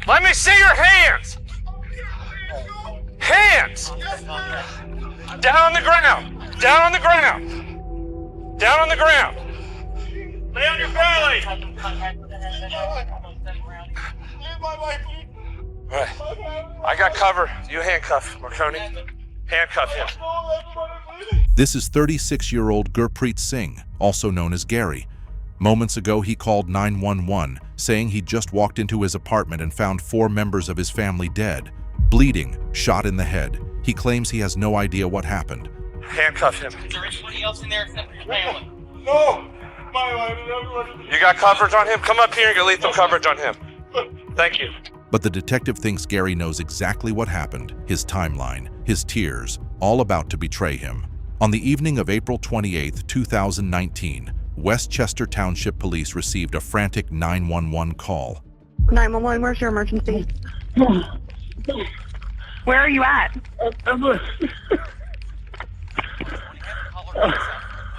Let me see your hands. Hands. Down on the ground. Down on the ground. Down on the ground. Lay on your belly. All right. I got cover. You handcuff, Marconi. Handcuff him. This is 36-year-old Gurpreet Singh, also known as Gary. Moments ago, he called 911, saying he just walked into his apartment and found 4 members of his family dead, bleeding, shot in the head. He claims he has no idea what happened. Handcuff him. Is there anybody else in there except for your family? No! My wife and everybody. You got coverage on him? Come up here and get lethal coverage on him. Thank you. But the detective thinks Gary knows exactly what happened, his timeline, his tears, all about to betray him. On the evening of April 28, 2019, Westchester Township Police received a frantic 911 call. 911, where's your emergency? Where are you at?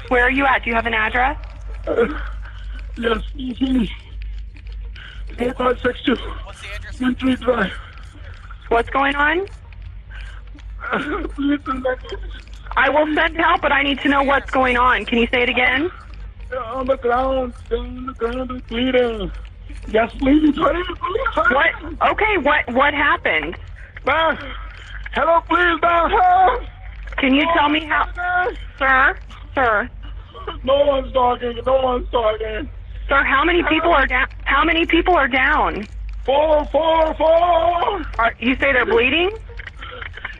Where are you at? Do you have an address? Yes, 4562. What's the address? 13 Drive. What's going on? I will send help, but I need to know what's going on. Can you say it again? On the ground, bleeding. Yes, please. What? Okay, what happened? Hello, please, help. Can you tell me how? Sir, No one's talking. sir, how many people are down? How many people are down? 4. You say they're bleeding?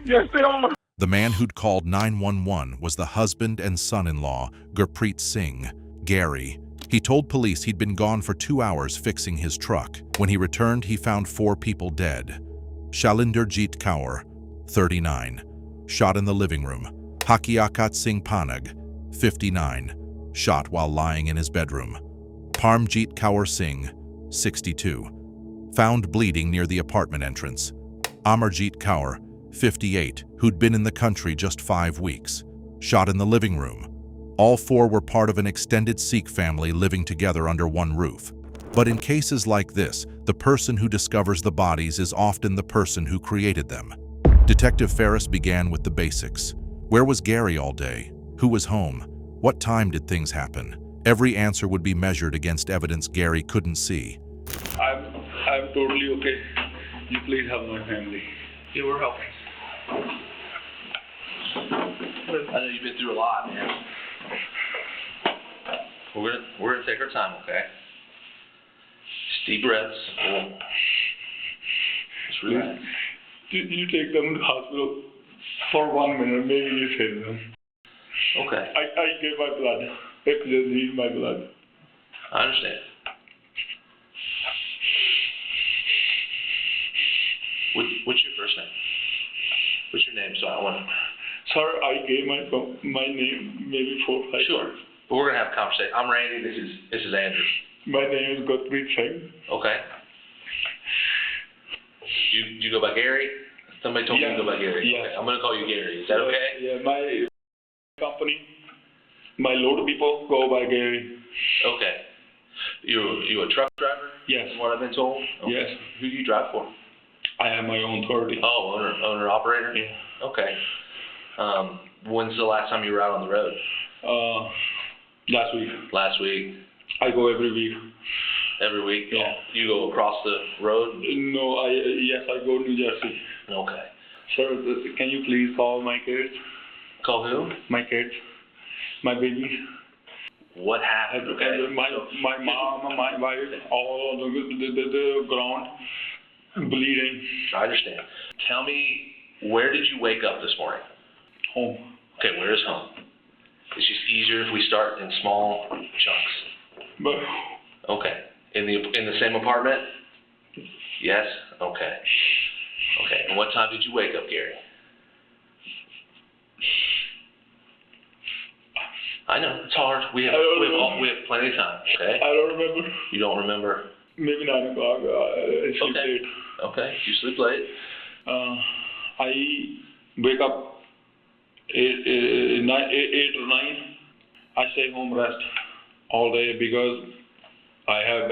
Yes, they are. The man who'd called 911 was the husband and son-in-law, Gurpreet Singh, Gary. He told police he'd been gone for 2 hours fixing his truck. When he returned, he found 4 people dead. Shalinderjeet Kaur, 39, shot in the living room. Hakiakat Singh Panag, 59, shot while lying in his bedroom. Parmjeet Kaur Singh, 62, found bleeding near the apartment entrance. Amarjeet Kaur, 58, who'd been in the country just 5 weeks, shot in the living room. All 4 were part of an extended Sikh family living together under one roof. But in cases like this, the person who discovers the bodies is often the person who created them. Detective Farris began with the basics. Where was Gary all day? Who was home? What time did things happen? Every answer would be measured against evidence Gary couldn't see. I'm totally okay. You please help my family. You were helping. I know you've been through a lot, man. We're gonna take our time, okay? Just deep breaths. Just relax. You take them to the hospital for 1 minute, maybe you save them. Okay. I give my blood. If you just need my blood. I understand. What's your first name? What's your name? So I want to. Sir, I gave my name maybe 4 or 5 Sure. But we're gonna have a conversation. I'm Randy. This is Andrew. My name is Gurpreet Singh. Okay. You go by Gary? Somebody told me to go by Gary. Yeah. Okay. I'm gonna call you Gary. Is that okay? Yeah, my company, my load people go by Gary. Okay. You a truck driver? Yes. Is what I've been told? Okay. Yes. Who do you drive for? I have my own authority. Oh, owner operator? Yeah. Okay. When's the last time you were out on the road? Last week. Last week. I go every week. Every week? Yeah. You go across the road? No, yes, I go to New Jersey. Okay. Sir, can you please call my kids? Call who? My kids. My babies. What happened? Okay. My mom, my wife, all on the ground, bleeding. I understand. Tell me, where did you wake up this morning? Home. Okay, where is home? It's just easier if we start in small chunks. But Okay. In the same apartment? Yes? Okay. Okay. And what time did you wake up, Gary? I know, it's hard. We have plenty of time, okay? I don't remember. You don't remember? Maybe 9 o'clock. I sleep Okay. late. Okay. You sleep late? I wake up 8 or 9. I stay home rest all day because I have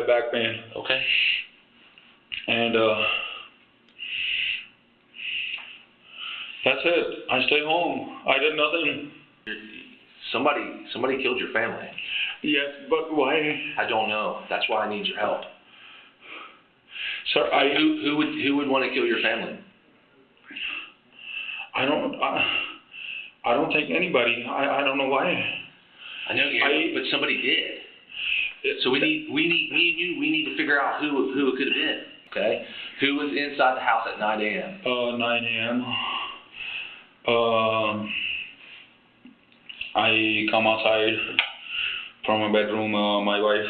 back pain. Okay. And that's it. I stay home. I did nothing. Somebody killed your family. Yes, but why? I don't know. That's why I need your help. Sir, Who would want to kill your family? I don't think anybody. I don't know why. I know, but somebody did. So me and you, we need to figure out who it could have been. Okay, who was inside the house at 9 a.m.? 9 a.m. I come outside from my bedroom. My wife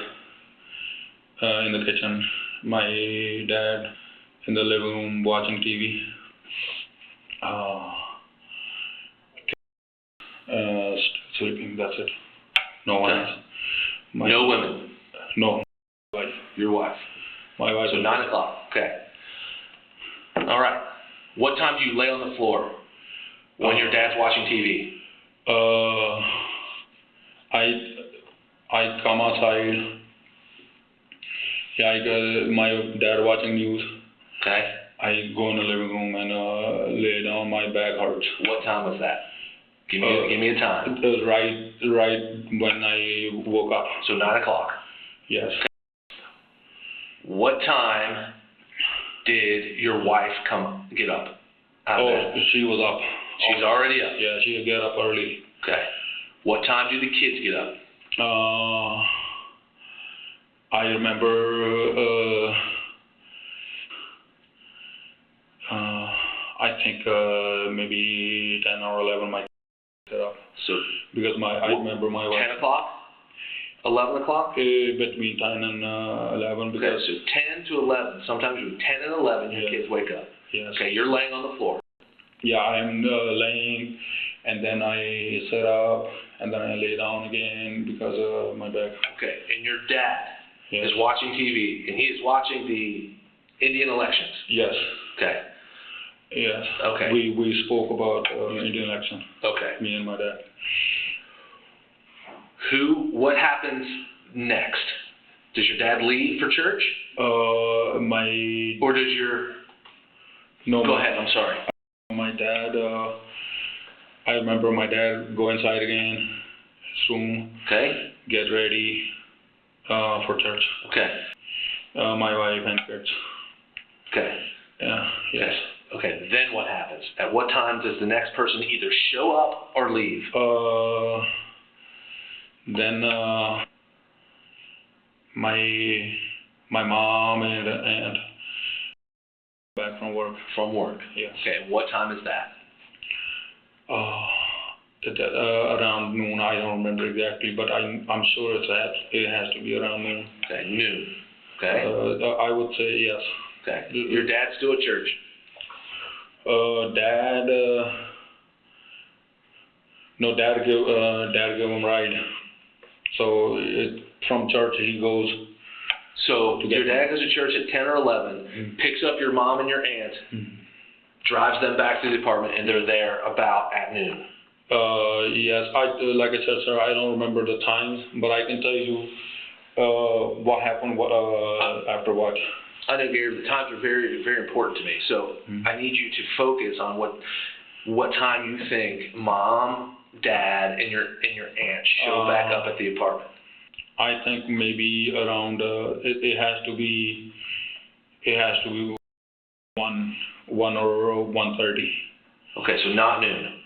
in the kitchen. My dad in the living room watching TV. Sleeping. That's it. No one else. No women. No. Wife. Your wife. My wife. So 9 o'clock. Okay. All right. What time do you lay on the floor when your dad's watching TV? I come outside. Yeah, my dad watching news. Okay. I go in the living room and lay down. My back hurts. What time was that? Give me a time. It was right when I woke up. So 9 o'clock. Yes. What time did your wife get up out of bed? She was up. She's already up. Yeah, she get up early. Okay. What time do the kids get up? I remember. I think maybe 10 or 11 my kids get up. So because I remember my wife. 10 o'clock? 11 o'clock? Between 10 and 11. Because okay, so 10 to 11. Sometimes between 10 and 11 your kids wake up. Yes. Okay, you're laying on the floor. Yeah, I'm laying, and then I sit up, and then I lay down again because of my back. Okay, and your dad Yes. is watching TV, and he is watching the Indian elections. Yes. Okay. Yes. Okay. We spoke about Indian election. Okay. Me and my dad. What happens next? Does your dad leave for church? Or does your... No. Go ahead, I'm sorry. My dad, I remember my dad go inside again, his room. Okay. Get ready for church. Okay. My wife and kids. Okay. Yeah. Yes. Okay, then what happens? At what time does the next person either show up or leave? Then my mom and back from work. From work? Yes. Okay, and what time is that? Around noon. I don't remember exactly, but I'm sure it has to be around noon. Okay, noon. Okay. I would say yes. Okay. Your dad's still at church? Dad give him ride. So from church he goes. So your dad goes to church at 10 or 11, picks up your mom and your aunt, drives them back to the apartment, and they're there about at noon. Yes, like I said, sir, I don't remember the times, but I can tell you what happened after what. I know, Gary, the times are very, very important to me. So I need you to focus on what time you think mom, dad, and your aunt show back up at the apartment. I think maybe around it has to be 1 or 1:30. Okay, so not noon.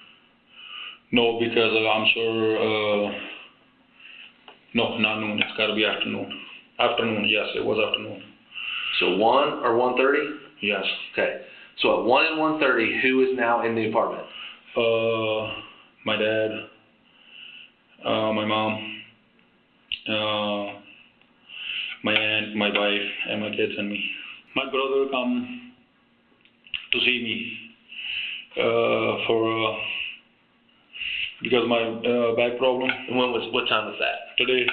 No, because I'm sure no, not noon. It's got to be afternoon. Afternoon, yes, it was afternoon. So 1 or 1:30? Yes. Okay. So at 1 and 1:30, who is now in the apartment? My dad, my mom, my aunt, my wife, and my kids and me. My brother come to see me because my back problem. And what time was that? Today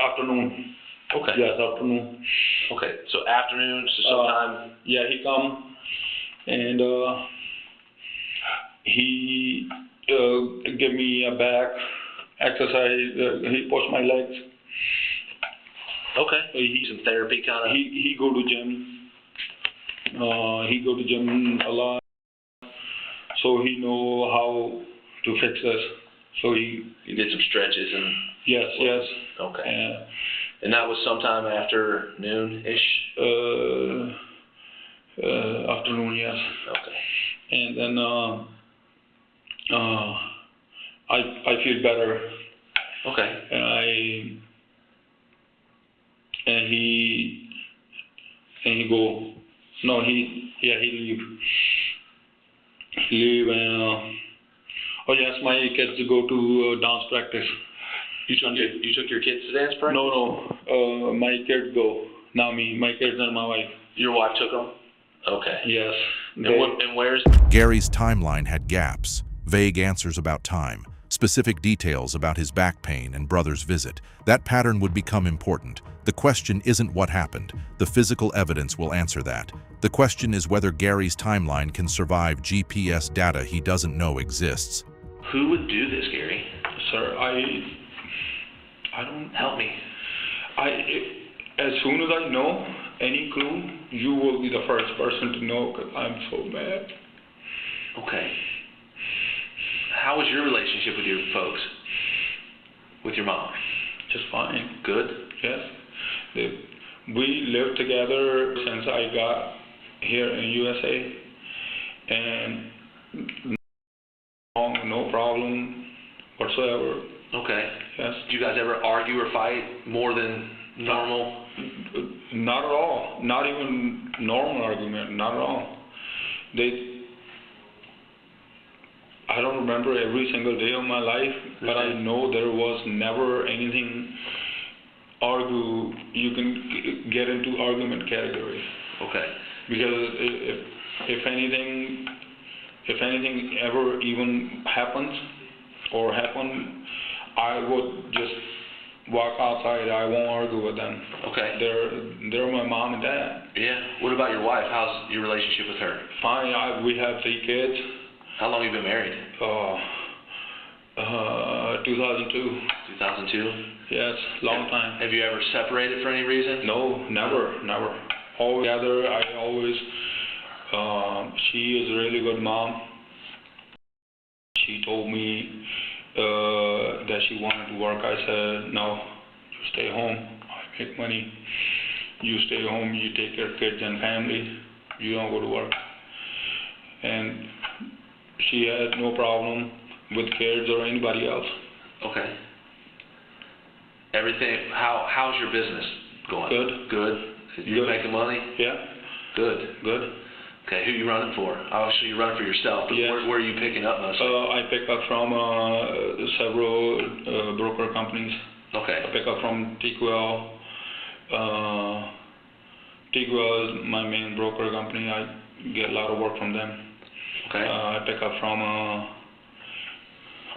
afternoon. Okay. Yes, afternoon. Okay, so afternoon, so sometime. Yeah, he come and he give me a bag exercise. He pushed my legs. Okay. He's in therapy, kind of. He go to gym. He go to gym a lot, so he know how to fix this. So he did some stretches and. Yes. Okay. And that was sometime after noon-ish? Afternoon, yes. Okay. And then I feel better. Okay. And he go. No, he leave. He leave and oh yes, my kids go to dance practice. You took your kids to dance practice? No. My kids go. Not me. My kids and my wife. Your wife took them? Okay. Yes. And where's... Gary's timeline had gaps, vague answers about time, specific details about his back pain and brother's visit. That pattern would become important. The question isn't what happened. The physical evidence will answer that. The question is whether Gary's timeline can survive GPS data he doesn't know exists. Who would do this, Gary? Sir, I don't... Help me. As soon as I know any clue, you will be the first person to know, because I'm so mad. Okay. How was your relationship with your folks? With your mom? Just fine. Good? Yes. We lived together since I got here in USA, and no problem whatsoever. Okay. Yes. Did you guys ever argue or fight more than normal? Not at all. Not even normal argument. Not at all. I don't remember every single day of my life, but I know there was never anything you can get into argument category. Okay. Because if anything ever even happens or happened, I would just walk outside. I won't argue with them. Okay. They're my mom and dad. Yeah. What about your wife? How's your relationship with her? Fine. We have 3 kids. How long have you been married? 2002. 2002? Yes, long time. Have you ever separated for any reason? No, never. Always together. She is a really good mom. She told me that she wanted to work. I said, no, you stay home. I make money. You stay home, you take care of kids and family. You don't go to work. And she had no problem with kids or anybody else. Okay. Everything, how's your business going? Good? You making money? Yeah. Good. Okay, who are you running for? Obviously you're running for yourself, but yes. Where are you picking up mostly? I pick up from several broker companies. Okay. I pick up from TQL. TQL is my main broker company. I get a lot of work from them. Okay. I pick up from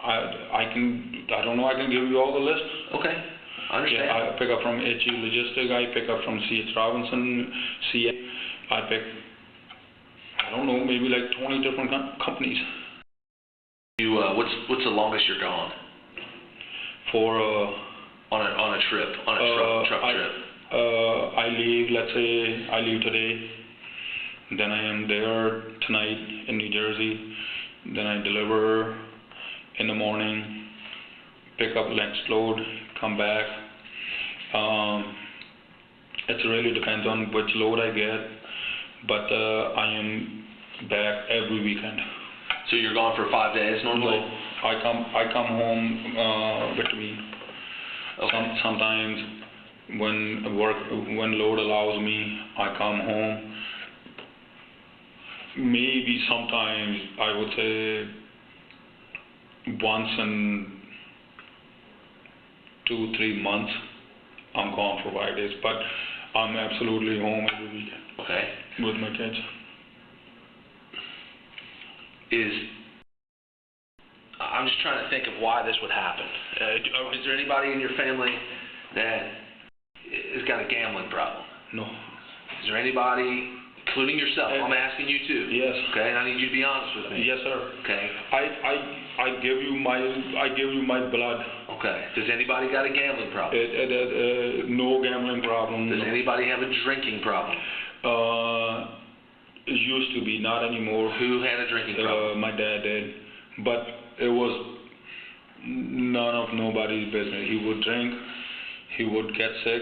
I can give you all the list. Okay. I understand. Yeah, I pick up from HE Logistics. I pick up from C.H. Robinson, CA. I don't know, maybe like 20 different companies. You what's the longest you're gone? For on a trip, truck trip. I leave. Let's say I leave today. Then I am there tonight in New Jersey. Then I deliver in the morning, pick up next load, come back. It really depends on which load I get, but I am back every weekend. So you're gone for 5 days normally? No, I come home between. Okay. Sometimes when load allows me, I come home. Maybe sometimes I would say once in 2-3 months I'm gone for 5 days, but I'm absolutely home every weekend. Okay. With my kids. I'm just trying to think of why this would happen. Is there anybody in your family that has got a gambling problem? No. Is there anybody, including yourself? I'm asking you too. Yes. Okay, and I need you to be honest with me. Yes, sir. Okay. I give you my blood. Okay. Does anybody got a gambling problem? No gambling problem. Does anybody have a drinking problem? It used to be, not anymore. Who had a drinking problem? My dad did, but it was none of nobody's business. He would drink, he would get sick,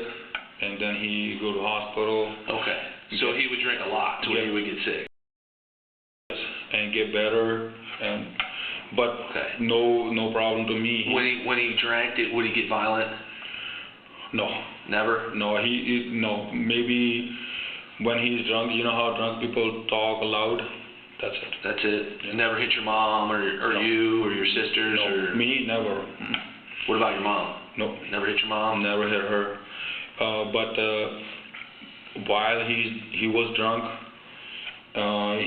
and then he go to hospital. Okay. So he would drink a lot to where he would get sick. And get better, but no problem to me. When he drank, would he get violent? No. Never? No, no. Maybe when he's drunk, you know how drunk people talk loud? That's it. That's it? Yeah. Never hit your mom or no. you or your sisters? No, or me, never. What about your mom? No. Never hit your mom? Never hit her. But while he was drunk,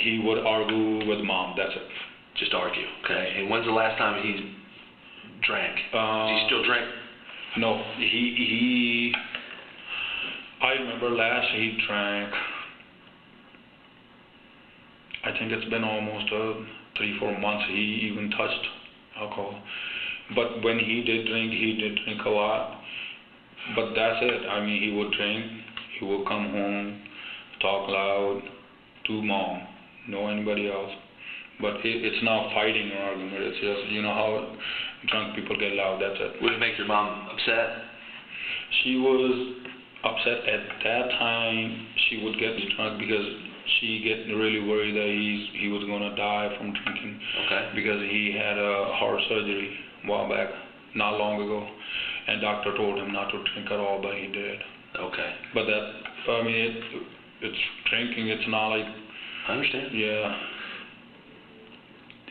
he would argue with mom, that's it. Just argue, okay. And when's the last time he drank? Does he still drink? No, I remember last he drank, I think it's been almost 3-4 months he even touched alcohol. But when he did drink a lot. But that's it. I mean, he would drink, he would come home, talk loud to mom, no anybody else. But it's not fighting or argument. It's just, you know how drunk people get loud, that's it. Would it make your mom upset? She was upset at that time. She would get drunk because she get really worried that he was going to die from drinking. Okay. Because he had a heart surgery a while back, not long ago. And doctor told him not to drink at all, but he did. Okay. But that, I mean, it's drinking, it's not like... I understand. Yeah.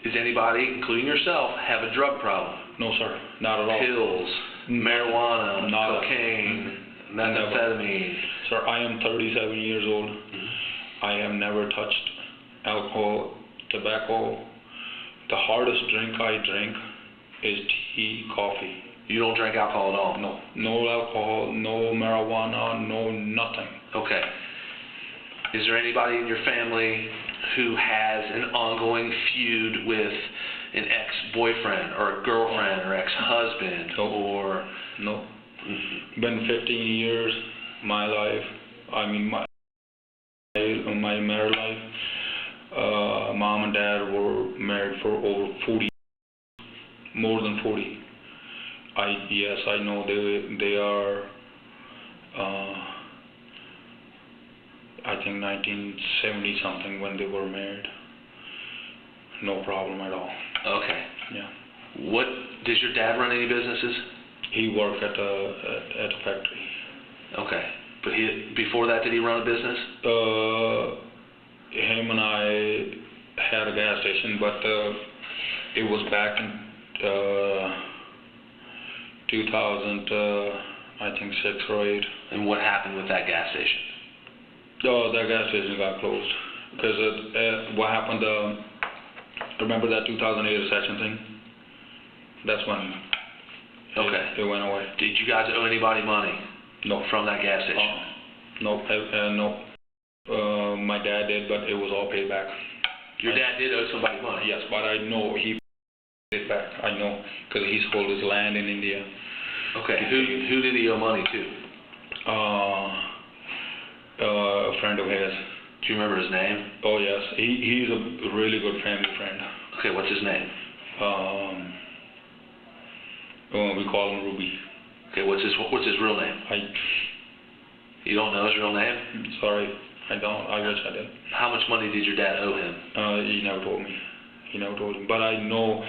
Does anybody, including yourself, have a drug problem? No, sir. Not at all. Pills, marijuana, Not cocaine, methamphetamine? Sir, I am 37 years old. Mm-hmm. I have never touched alcohol, tobacco. The hardest drink I drink is tea, coffee. You don't drink alcohol at all? No. No alcohol, no marijuana, no nothing. Okay. Is there anybody in your family who has an ongoing feud with an ex-boyfriend or a girlfriend or ex-husband or... No. Been 15 years, my life, I mean my married life. Mom and dad were married for over 40, more than 40. Yes, I know they are, I think 1970 something when they were married. No problem at all. Okay. Yeah. What, does your dad run any businesses? He worked at a factory. Okay. But before that, did he run a business? Him and I had a gas station, but it was back in 2000, I think 6 or 8. And what happened with that gas station? Oh, that gas station got closed. Because what happened, remember that 2008 recession thing? That's when it went away. Did you guys owe anybody money? No. From that gas station? No. No. My dad did, but it was all paid back. Your dad did owe somebody money? Yes, but I know he paid it back. I know, because he sold his land in India. Okay. Who did he owe money to? A friend of his. Do you remember his name? Oh yes, he's a really good family friend. Okay, what's his name? We call him Ruby. Okay, what's his real name? You don't know his real name? Sorry, I don't. I wish I did. How much money did your dad owe him? He never told me. But I know,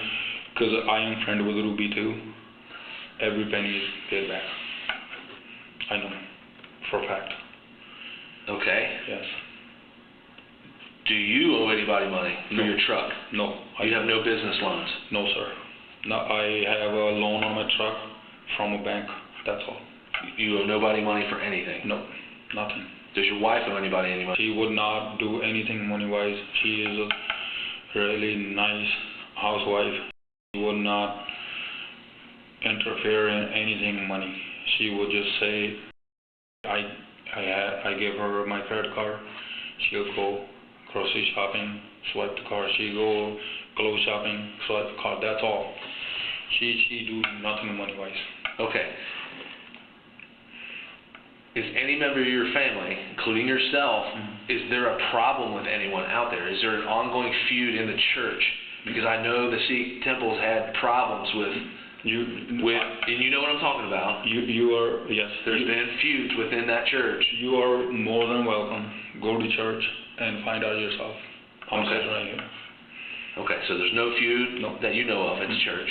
because I am friend with Ruby too. Every penny is paid back. I know, for a fact. Okay. Yes. Do you owe anybody money for your truck? No. You have no business loans? No, sir. No, I have a loan on my truck from a bank. That's all. You owe nobody money for anything? No, nothing. Does your wife owe anybody any money? She would not do anything money-wise. She is a really nice housewife. She would not interfere in anything money. She would just say, I give her my credit card. She'll go grocery shopping, swipe the card. She'll go clothes shopping, swipe the card. That's all. She do nothing money-wise. Okay. Is any member of your family, including yourself, is there a problem with anyone out there? Is there an ongoing feud in the church? Because I know the Sikh temples had problems with, and you know what I'm talking about. You are, yes. There's been feuds within that church. You are more than welcome. Go to church and find out yourself. I'm Okay. sitting right here. Okay, so there's no feud that you know of at the church.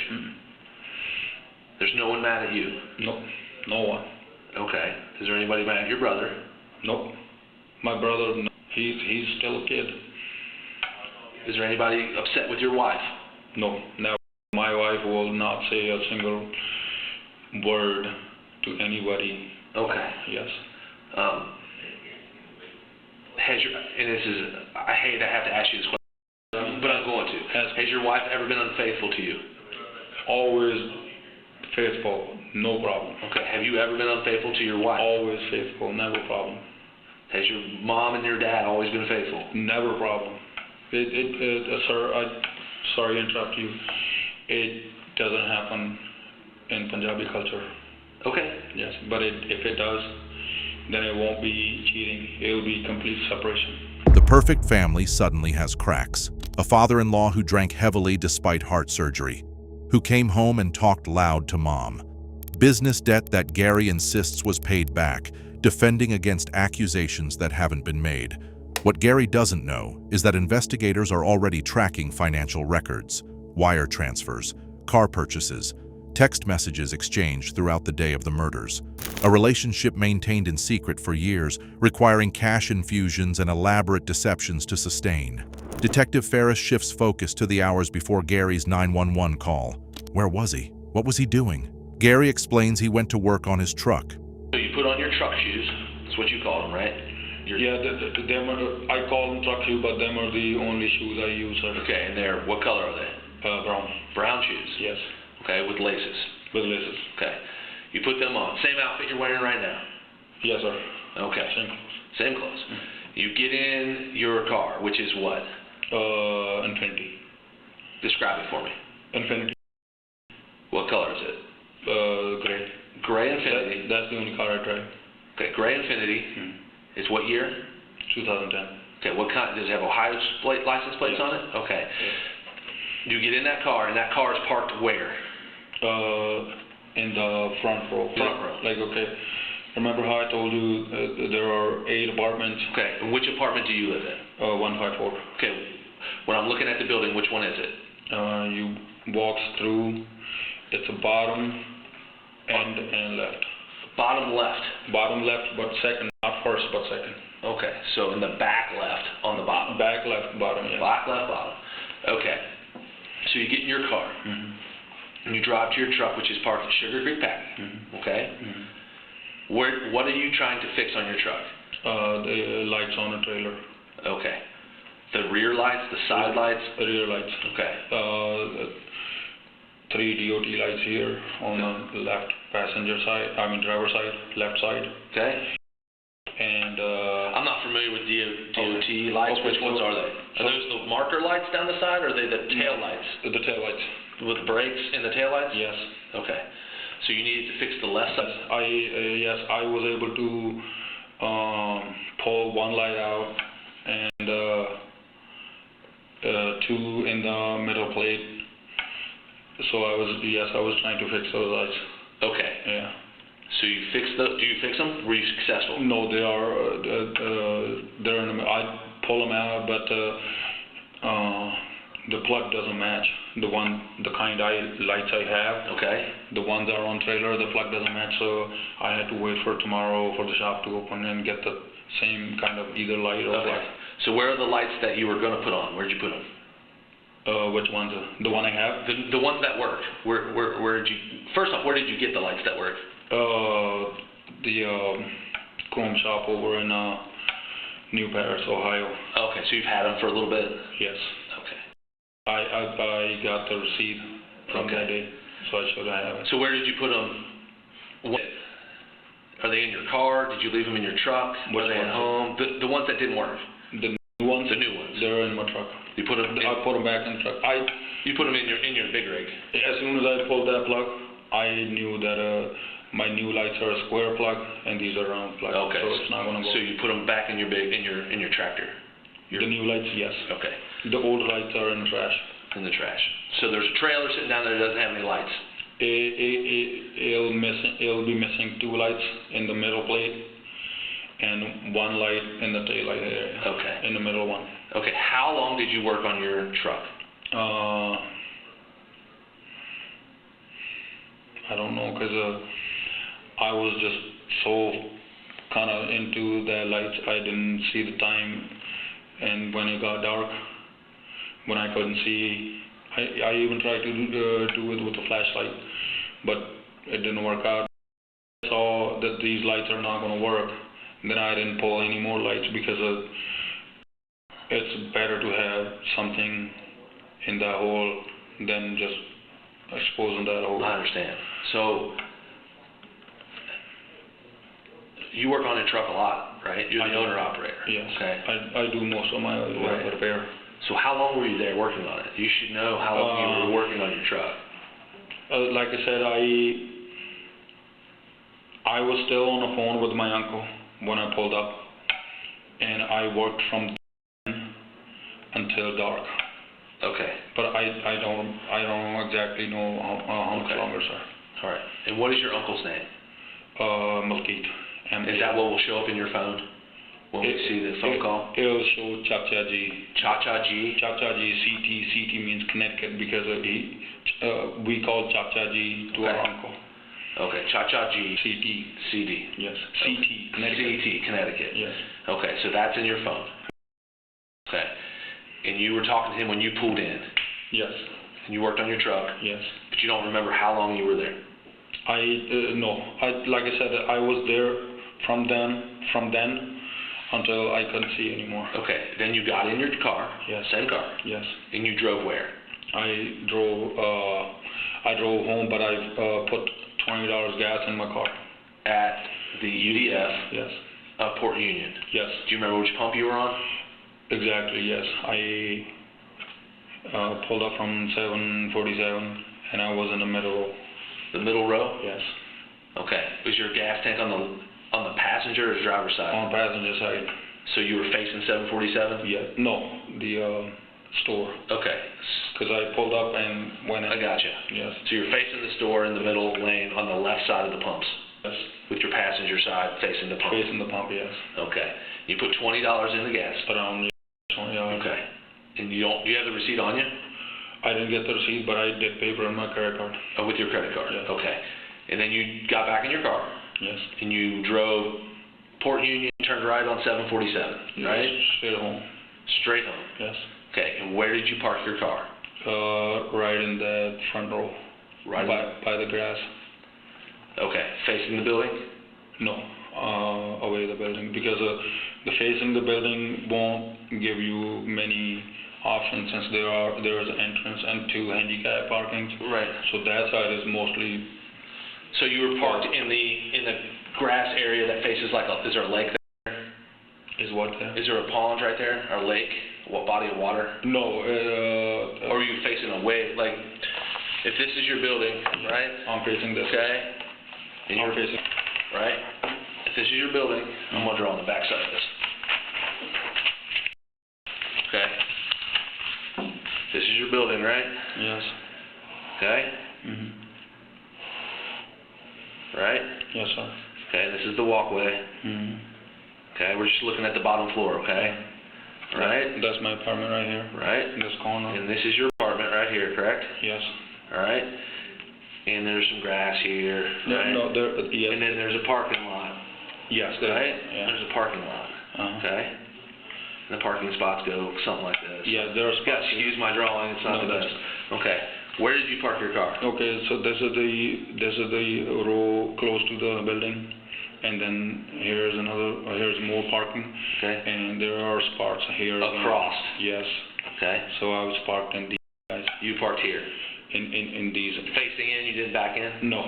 There's no one mad at you. No, no one. Okay. Is there anybody mad at your brother? Nope. My brother, no. He's still a kid. Is there anybody upset with your wife? No, never. My wife will not say a single word to anybody. Okay. Yes. I hate to have to ask you this question, but I'm going to. Has your wife ever been unfaithful to you? Always faithful, no problem. Okay. Have you ever been unfaithful to your wife? Always faithful, never problem. Has your mom and your dad always been faithful? Never problem. Sir, sorry to interrupt you. It doesn't happen in Punjabi culture. Okay. Yes, but if it does, then it won't be cheating. It will be complete separation. The perfect family suddenly has cracks. A father-in-law who drank heavily despite heart surgery, who came home and talked loud to mom. Business debt that Gary insists was paid back, defending against accusations that haven't been made. What Gary doesn't know is that investigators are already tracking financial records, wire transfers, car purchases, text messages exchanged throughout the day of the murders. A relationship maintained in secret for years, requiring cash infusions and elaborate deceptions to sustain. Detective Farris shifts focus to the hours before Gary's 911 call. Where was he? What was he doing? Gary explains he went to work on his truck. So you put on your truck shoes. That's what you call them, right? I call them truck shoes, but them are the only shoes I use, sir. Okay, and what color are they? Brown. Brown shoes? Yes. Okay, with laces? With laces. Okay. You put them on. Same outfit you're wearing right now? Yes, sir. Okay. Same clothes. Same clothes. You get in your car, which is what? Infinity. Describe it for me. Infinity. What color is it? Gray. Gray Infinity. That's the only car I drive. Okay, Gray Infinity. It's what year? 2010. Okay, what kind? Does it have Ohio license plates on it? Okay. Yes. You get in that car, and that car is parked where? In the front row. Front row. Like, okay. Remember how I told you there are 8 apartments? Okay, and which apartment do you live in? 154. Okay, when I'm looking at the building, which one is it? You walk through, it's a bottom and left. Bottom left. Bottom left, but second, not first, but second. Okay, so in the back left on the bottom. Back left, bottom, yeah. Back left, bottom. Okay, so you get in your car, and you drive to your truck, which is parked at Sugar Creek Packing, okay? What are you trying to fix on your truck? The lights on the trailer. Okay. The rear lights, the side lights? The rear lights. Okay. 3 DOT lights here on the left passenger side, driver side, left side. Okay. And I'm not familiar with DOT lights. Okay, Which ones are they? Are those the marker lights down the side, or are they the tail lights? The tail lights. With the brakes and the tail lights? Yes. Okay. So you needed to fix the left side? Yes, I was able to pull one light out and 2 in the middle plate. So I was trying to fix those lights. Okay. Yeah. So you fixed do you fix them? Were you successful? No, they are they're in the, I pull them out, but the plug doesn't match. The kind lights I have. Okay. The ones that are on trailer, the plug doesn't match, so I had to wait for tomorrow for the shop to open and get the same kind of either light or plug. So where are the lights that you were going to put on? Where'd you put them? Which ones? The one I have? The ones that work. Where did you? First off, where did you get the lights that work? The chrome shop over in New Paris, Ohio. Okay, so you've had them for a little bit. Yes. Okay. I got the receipt from that day, so I should have it. So where did you put them? Are they in your car? Did you leave them in your truck? Were they at home? The ones that didn't work. The new ones. The new ones. They're in my truck. You put them. I put them back in the truck. You put them in your big rig. As soon as I pulled that plug, I knew that my new lights are a square plug and these are round plugs. Okay. So it's not gonna go. So you put them back in your tractor. The new lights, yes. Okay. The old lights are in the trash. In the trash. So there's a trailer sitting down there that doesn't have any lights. It'll be missing 2 lights in the middle plate and 1 light in the tail light area. Okay. In the middle one. Okay. How long did you work on your truck? I don't know, because I was just so kind of into the lights, I didn't see the time, and when it got dark, when I couldn't see, I even tried to do it with a flashlight, but it didn't work out. I saw that these lights are not going to work, and then I didn't pull any more lights because it's better to have something in that hole than just exposing that hole. I understand. So you work on your truck a lot, right? You're the owner-operator. Yes. Okay. I do most of my repair. So how long were you there working on it? You should know how long you were working on your truck. Like I said, I was still on the phone with my uncle when I pulled up, and I worked from then until dark. Okay. But I don't exactly know how much longer, sir. All right. And what is your uncle's name? Malkeet. Is that what will show up in your phone when we see the phone call? It'll show Chacha G. Chacha G? Chacha G, CT. CT means Connecticut because we call Chacha G to our uncle. Okay, Chacha G. CT. CD. Yes. CT. Connecticut. CT, Connecticut. Yes. Okay, so that's in your phone. Okay. And you were talking to him when you pulled in. Yes. And you worked on your truck. Yes. But you don't remember how long you were there. No. Like I said, I was there from then until I couldn't see anymore. Okay. Then you got in your car. Yes. Same car. Yes. And you drove where? I drove home, but I put $20 gas in my car. At the UDF. Yes. Port Union. Yes. Do you remember which pump you were on? Exactly. Yes. I pulled up from 747, and I was in the middle row. The middle row? Yes. Okay. Was your gas tank on the passenger or driver's side? On passenger side. So you were facing 747? Yeah. No, the store. Okay. Because I pulled up and went in. I gotcha. Yes. So you're facing the store in the middle lane on the left side of the pumps? Yes. With your passenger side facing the pump? Facing the pump, yes. Okay. You put $20 in the gas? Around $20. Okay. And you have the receipt on you? I didn't get the receipt, but I did paper on my credit card. Oh, with your credit card? Yes. Okay. And then you got back in your car? Yes. And you drove Port Union, turned right on 747, right? Yes. Straight home. Straight home? Yes. Okay. And where did you park your car? Right in the front row. Right by the grass. Okay. Facing the building? No. Away the building, because the facing the building won't give you many options, since there is an entrance and 2 handicap parkings. Right. So that side is mostly. So you were parked in the grass area that faces is there a lake there? Is what there? Is there a pond right there, or a lake? What body of water? No. Or are you facing away? Like, if this is your building, right? I'm facing this. Okay. And I'm facing. Right. If this is your building, I'm gonna draw on the back side of this. Okay. This is your building, right? Yes. Okay. Mhm. Right? Yes, sir. Okay, this is the walkway. Mhm. Okay, we're just looking at the bottom floor, okay? Right? That's my apartment right here. Right? In this corner. And this is your apartment right here, correct? Yes. Alright? And there's some grass here, right? No, there, yes. And then there's a parking lot, Yes, there. right? Yeah. There's a parking lot, okay? And the parking spots go something like this. Yeah, there are You gotta spots. excuse my drawing, it's not No, the best. Okay, where did you park your car? Okay, so this is the row close to the building, and then here's more parking, Okay. and there are spots here. Across? Yes. Okay, So I was parked in these guys, you parked here. in these. Facing in, you didn't back in? No,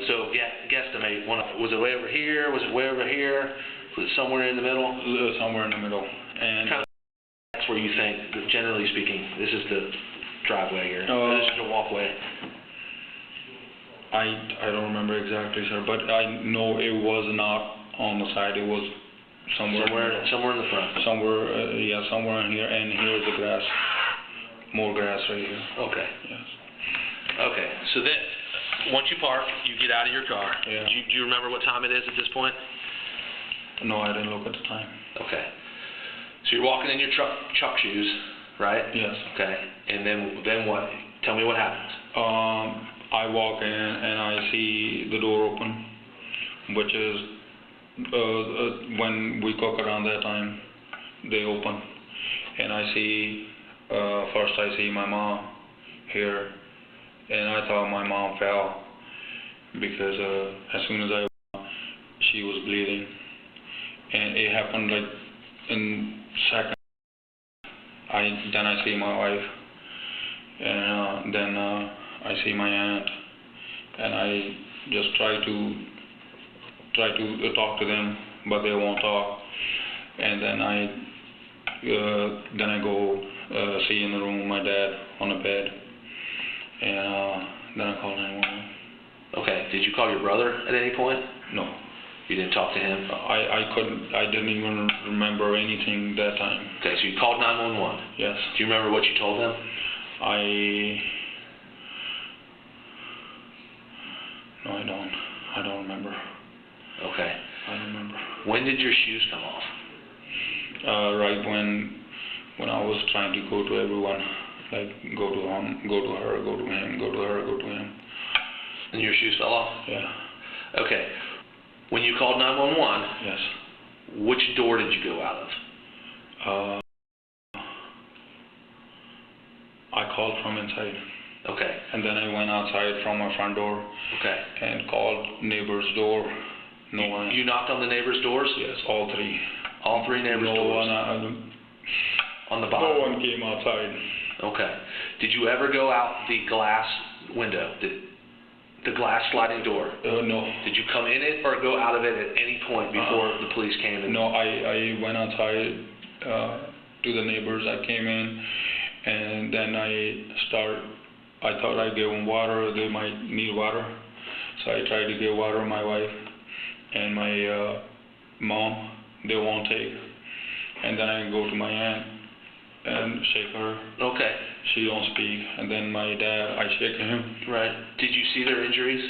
So, guesstimate, was it way over here, was it way over here? Was it somewhere in the middle? somewhere in the middle, and Kind of lights where you think, that generally speaking, this is the driveway here, or this is the walkway? I don't remember exactly, sir, but I know it was not on the side. It was somewhere Somewhere in the front. Somewhere, somewhere in here, and here's the grass. More grass right here. Okay. Yes. Okay. So then, once you park, you get out of your car. Yeah. Do you remember what time it is at this point? No, I didn't look at the time. Okay. So you're walking in your truck shoes, right? Yes. Okay. And then what? Tell me what happens. I walk in and I see the door open, which is when we cook around that time, they open, and I see first I see my mom here, and I thought my mom fell because as soon as she was bleeding, and it happened like in seconds. Then I see my wife, and then I see my aunt, and I just try to talk to them, but they won't talk. And then I go see in the room my dad on the bed, and then I call 911. Okay. Did you call your brother at any point? No, You didn't talk to him? I didn't even remember anything that time. Okay, so you called 911. Yes. Do you remember what you told them? No, I don't remember. Okay. I don't remember. When did your shoes come off? Right when I was trying to go to everyone, like go to him, go to her, go to him, go to her, go to him. And your shoes fell off? Yeah. Okay. When you called 911, Yes. which door did you go out of? I called from inside, Okay. and then I went outside from my front door Okay. and called neighbor's door. No one. You knocked on the neighbor's doors? Yes, all three. All three neighbors' No doors? one. On the No bottom? one came outside. Okay. Did you ever go out the glass window? The glass sliding door? No. Did you come in it or go out of it at any point before the police came? No, I went outside to the neighbors. I came in, and then I thought I'd give them water. They might need water. So I tried to give water to my wife and my mom. They won't take. And then I go to my aunt and shake her. Okay. She don't speak. And then my dad, I shake him. Right. Did you see their injuries?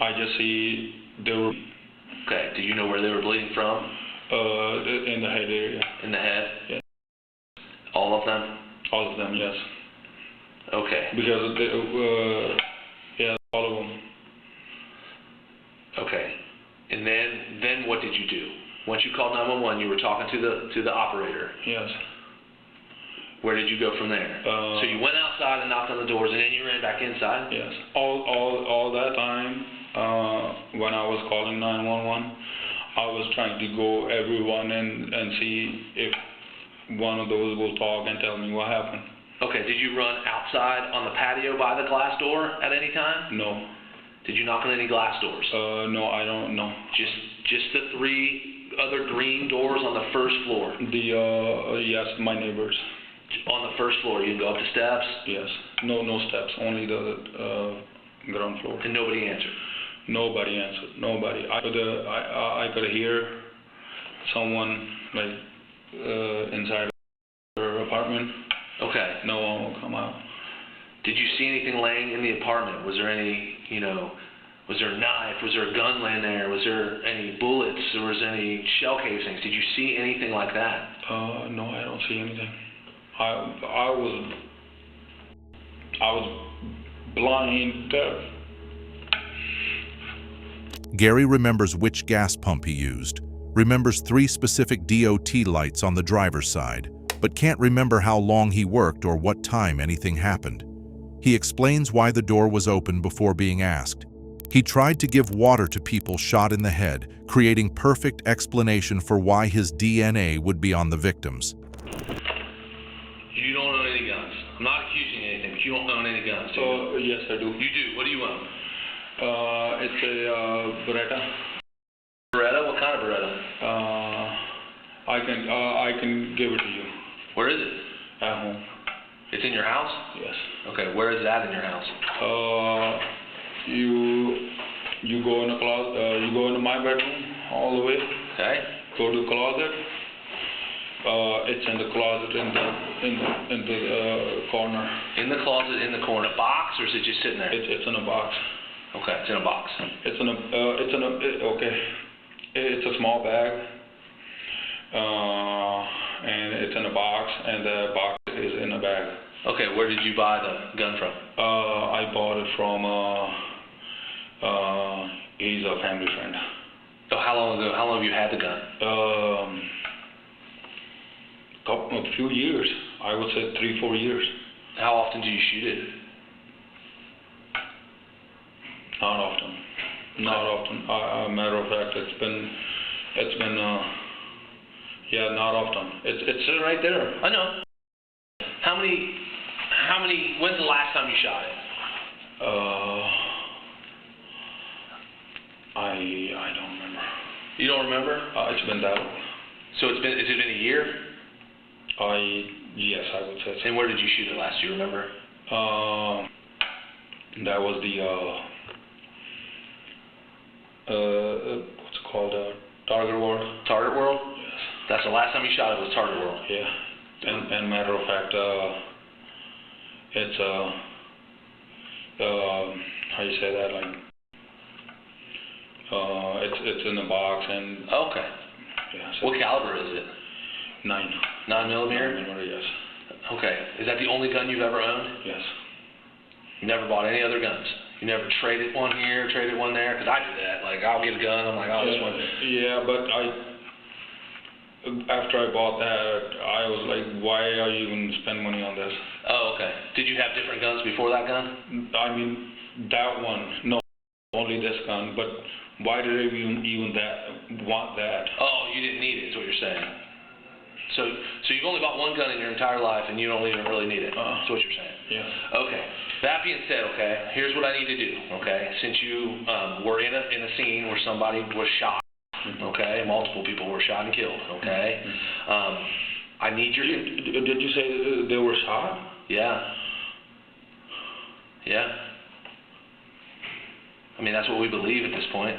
I just see they were Okay. Did you know where they were bleeding from? in the head area. In the head? Yeah. All of them? All of them, yes. Okay. Because yeah, all of them. Okay. And then what did you do? Once you called 911, you were talking to the operator. Yes. Where did you go from there? So you went outside and knocked on the doors, and then you ran back inside? Yes. All that time, when I was calling 911, I was trying to go everyone and see if one of those will talk and tell me what happened. Okay. Did you run outside on the patio by the glass door at any time? No. Did you knock on any glass doors? No, I don't know. Just the three other green doors on the first floor? Yes, my neighbors. On the first floor, you can go up the steps? Yes. No steps, only the ground floor. And nobody answered? Nobody answered. Nobody. I could hear someone like inside her apartment. Okay. No one will come out. Did you see anything laying in the apartment? Was there any, was there a knife? Was there a gun laying there? Was there any bullets? Or was there any shell casings? Did you see anything like that? No, I don't see anything. I was blind, deaf. Gary remembers which gas pump he used, remembers 3 specific DOT lights on the driver's side, but can't remember how long he worked or what time anything happened. He explains why the door was open before being asked. He tried to give water to people shot in the head, creating perfect explanation for why his DNA would be on the victims. You don't own any guns. I'm not accusing you of anything, but you don't own any guns, do you? Yes, I do. You do? What do you own? It's a Beretta. Beretta? What kind of Beretta? I can give it to you. Where is it? At home. It's in your house? Yes. Okay, where is it at in your house? You go in the closet. You go into my bedroom all the way. Okay. Go to the closet. It's in the closet in the corner. In the closet, in the corner, box, or is it just sitting there? It's in a box. Okay, it's in a box. It's a small bag. And it's in a box, and the box is in a bag. Okay, where did you buy the gun from? I bought it from. He's a family friend. So how long ago? How long have you had the gun? A few years. I would say 3-4 years. How often do you shoot it? Not often. Not often. Matter of fact, it's been. Yeah, not often. It's right there. I know. How many? When's the last time you shot it? I don't remember. You don't remember? It's been that long. So has it been a year? Yes, I would say so. And where did you shoot it last? Do you remember? That was the what's it called? Target World. Target World? Yes. That's the last time you shot it was Target World. Yeah. And matter of fact, it's how you say that, like it's in the box and. Okay. Yeah. So what caliber is it? 9. 9 millimeter? 9 millimeter, yes. Okay. Is that the only gun you've ever owned? Yes. You never bought any other guns? You never traded one here, traded one there? Because I do that. Like, I'll get a gun, I'm like, oh, this one. Yeah, but after I bought that, I was like, why are you even spend money on this? Oh, okay. Did you have different guns before that gun? I mean, that one, no, only this gun, but why did I even want that? Oh, you didn't need it, is what you're saying. So you've only bought one gun in your entire life, and you don't even really need it. That's what you're saying. Yeah. Okay. That being said, okay, here's what I need to do. Okay, since you were in a scene where somebody was shot, okay, multiple people were shot and killed. Okay, I need your. Did you say they were shot? Yeah. Yeah. I mean, that's what we believe at this point.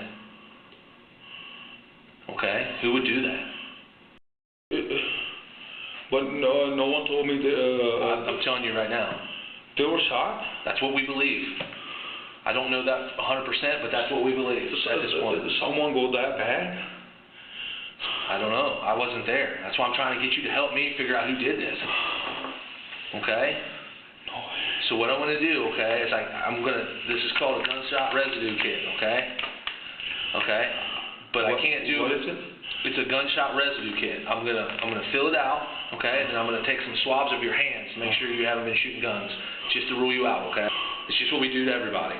Okay, who would do that? But no one told me that. I'm telling you right now. They were shot? That's what we believe. I don't know that 100%, but that's what we believe at this point. Did someone go that bad? I don't know. I wasn't there. That's why I'm trying to get you to help me figure out who did this. Okay? So what I'm going to do, okay, is this is called a gunshot residue kit, okay? Okay? But I can't do what it. Is it? It's a gunshot residue kit. I'm gonna fill it out, okay, and I'm gonna take some swabs of your hands to make sure you haven't been shooting guns, just to rule you out, okay? It's just what we do to everybody.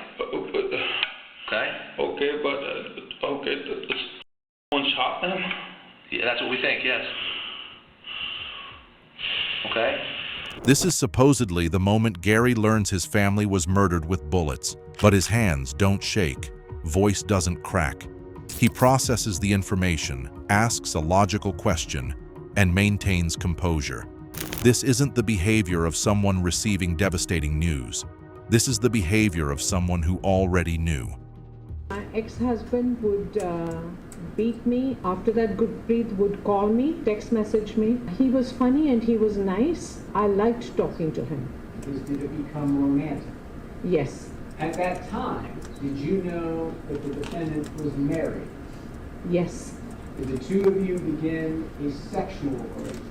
Okay? Okay, but someone shot them? Yeah, that's what we think. Yes. Okay. This is supposedly the moment Gary learns his family was murdered with bullets, but his hands don't shake, voice doesn't crack. He processes the information, asks a logical question, and maintains composure. This isn't the behavior of someone receiving devastating news. This is the behavior of someone who already knew. My ex-husband would beat me. After that, Gurpreet would call me, text message me. He was funny and he was nice. I liked talking to him. Did it become romantic? Yes. At that time, did you know that the defendant was married? Yes. Did the two of you begin a sexual relationship?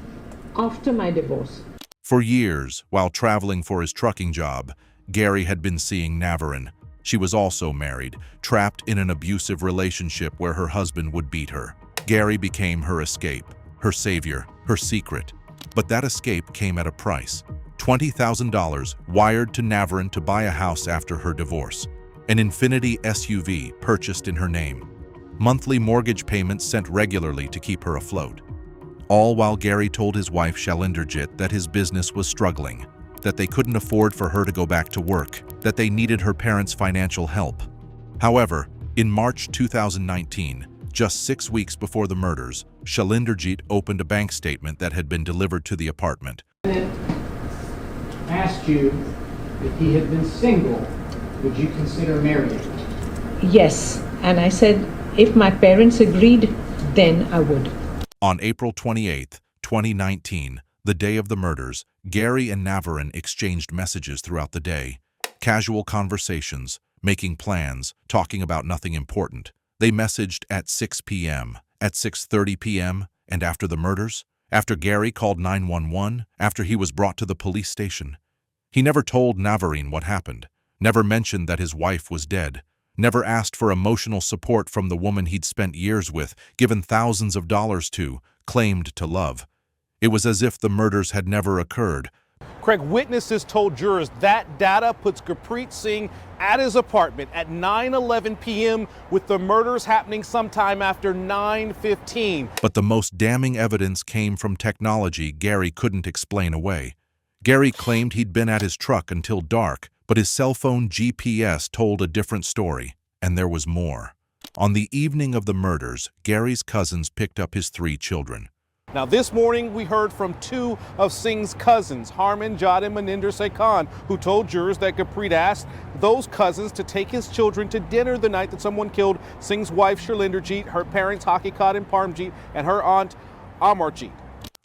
After my divorce. For years, while traveling for his trucking job, Gary had been seeing Navarin. She was also married, trapped in an abusive relationship where her husband would beat her. Gary became her escape, her savior, her secret. But that escape came at a price. $20,000 wired to Navarin to buy a house after her divorce. An Infiniti SUV purchased in her name. Monthly mortgage payments sent regularly to keep her afloat. All while Gary told his wife Shalinderjit that his business was struggling, that they couldn't afford for her to go back to work, that they needed her parents' financial help. However, in March 2019, just 6 weeks before the murders, Shalinderjeet opened a bank statement that had been delivered to the apartment. Asked you if he had been single, would you consider marrying? Yes, and I said if my parents agreed, then I would. On April 28, 2019, the day of the murders, Gary and Navarin exchanged messages throughout the day. Casual conversations, making plans, talking about nothing important. They messaged at 6 p.m., at 6:30 p.m., and after the murders, after Gary called 911, after he was brought to the police station. He never told Navarin what happened, never mentioned that his wife was dead, never asked for emotional support from the woman he'd spent years with, given thousands of dollars to, claimed to love. It was as if the murders had never occurred. Craig, witnesses told jurors that data puts Gurpreet Singh at his apartment at 9:11 p.m. with the murders happening sometime after 9:15. But the most damning evidence came from technology Gary couldn't explain away. Gary claimed he'd been at his truck until dark, but his cell phone GPS told a different story, and there was more. On the evening of the murders, Gary's cousins picked up his 3 children. Now this morning we heard from 2 of Singh's cousins, Harman Jad and Maninder Sekhan, who told jurors that Gurpreet asked those cousins to take his children to dinner the night that someone killed Singh's wife Shalinderjeet, her parents Hakikat and Parmjeet, and her aunt Amarjeet.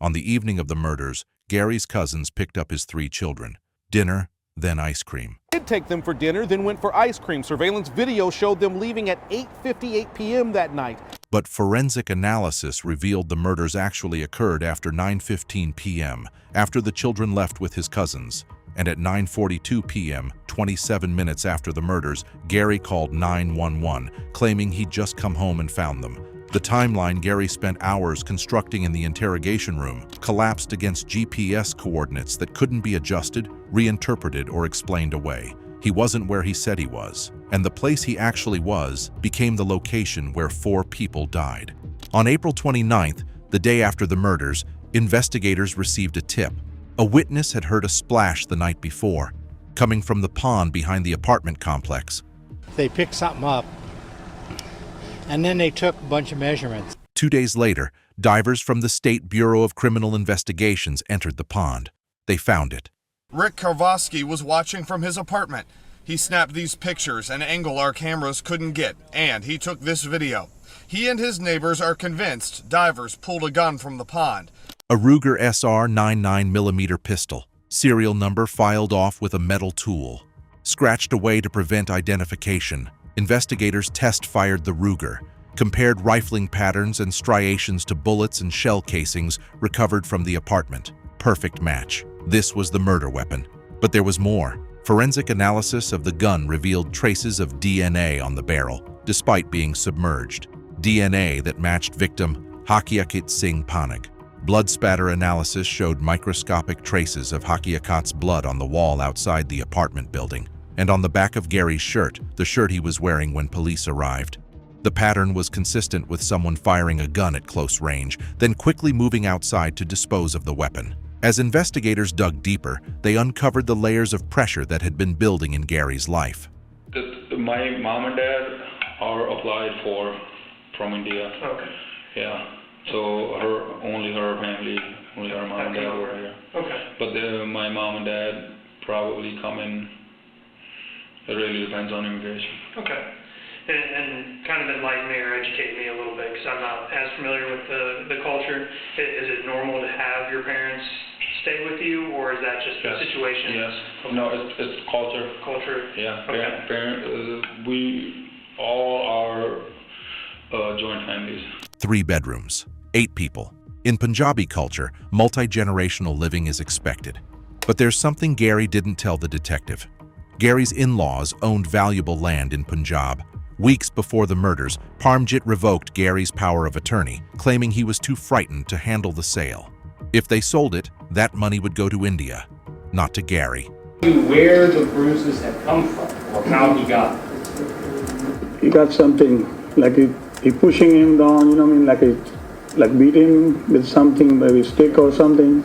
On the evening of the murders, Gary's cousins picked up his 3 children. Dinner, then ice cream. Did take them for dinner, then went for ice cream. Surveillance video showed them leaving at 8:58 p.m. that night. But forensic analysis revealed the murders actually occurred after 9:15 p.m., after the children left with his cousins. And at 9:42 p.m., 27 minutes after the murders, Gary called 911, claiming he'd just come home and found them. The timeline Gary spent hours constructing in the interrogation room collapsed against GPS coordinates that couldn't be adjusted, reinterpreted, or explained away. He wasn't where he said he was, and the place he actually was became the location where 4 people died. On April 29th, the day after the murders, investigators received a tip. A witness had heard a splash the night before, coming from the pond behind the apartment complex. They picked something up, and then they took a bunch of measurements. 2 days later, divers from the State Bureau of Criminal Investigations entered the pond. They found it. Rick Karvosky was watching from his apartment. He snapped these pictures, an angle our cameras couldn't get, and he took this video. He and his neighbors are convinced divers pulled a gun from the pond. A Ruger SR 99mm pistol, serial number filed off with a metal tool. Scratched away to prevent identification, investigators test-fired the Ruger, compared rifling patterns and striations to bullets and shell casings recovered from the apartment. Perfect match. This was the murder weapon. But there was more. Forensic analysis of the gun revealed traces of DNA on the barrel, despite being submerged. DNA that matched victim Hakikat Singh Panag. Blood spatter analysis showed microscopic traces of Hakikat's blood on the wall outside the apartment building, and on the back of Gary's shirt, the shirt he was wearing when police arrived. The pattern was consistent with someone firing a gun at close range, then quickly moving outside to dispose of the weapon. As investigators dug deeper, they uncovered the layers of pressure that had been building in Gary's life. My mom and dad are applied from India. Okay. Yeah. So only her family, only her mom and dad over here. Okay. But my mom and dad probably come in. It really depends on immigration. Okay. And kind of enlighten me or educate me a little bit, because I'm not as familiar with the culture. Is it normal to have your parents stay with you, or is that just a situation? Yes. No, it's culture. Culture? Yeah. Okay. We all are joint families. 3 bedrooms, 8 people. In Punjabi culture, multi-generational living is expected. But there's something Gary didn't tell the detective. Gary's in-laws owned valuable land in Punjab. Weeks before the murders, Parmjeet revoked Gary's power of attorney, claiming he was too frightened to handle the sale. If they sold it, that money would go to India, not to Gary. Where the bruises had come from, or how he got them. He got something, like he pushing him down, you know what I mean, like beat him with something, maybe stick or something.